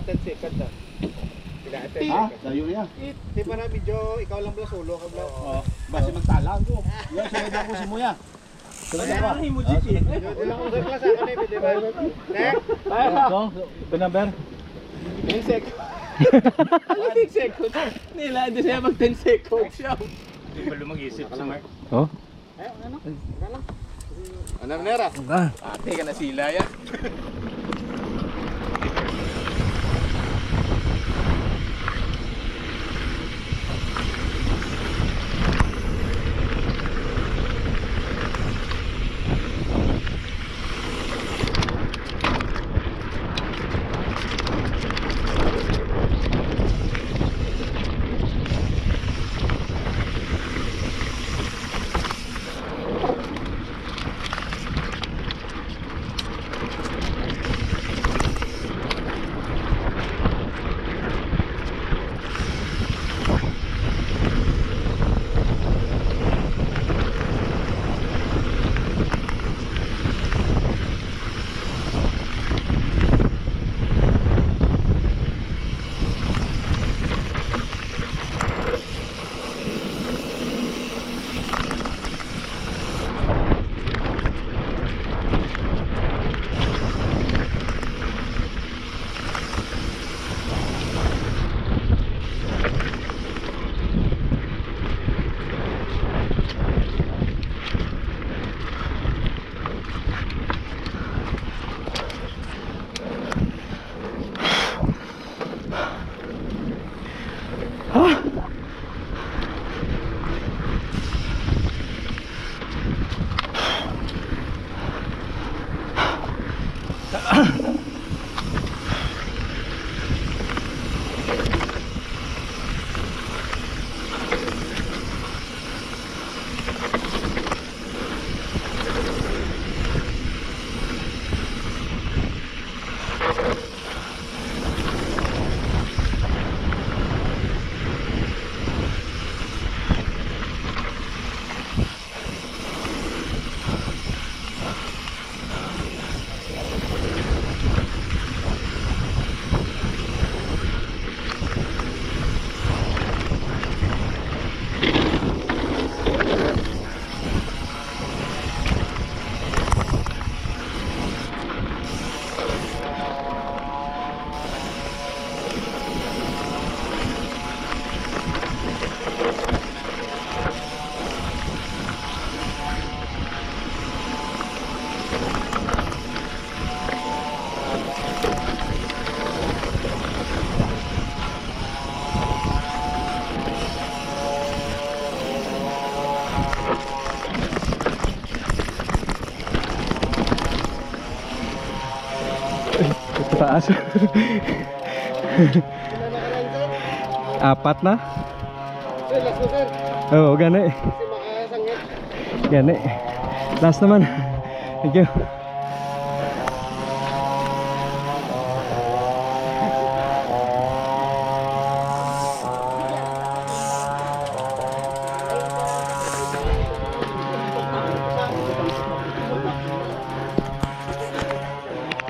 Last 10 seconds ah. Ha? Layo niya. Di ba na medyo ikaw lang bala solo ka bala. Oo. Basi magtalang ko. Yan, sunod ako si Muya. Sunod ako. Wala ko sa klase ako na di ba? Next. So, the number? 10 seconds. Ano 10 seconds? Nila, hindi siya mag 10 seconds siya. Hindi ba lumag-isip sa Mark? Oh? Ano nera? Ah. Ate ka na sila yan. Taas. Apat na? Last na sir. Oo, gani. Kasi makasangit. Gani. Last naman. Thank you.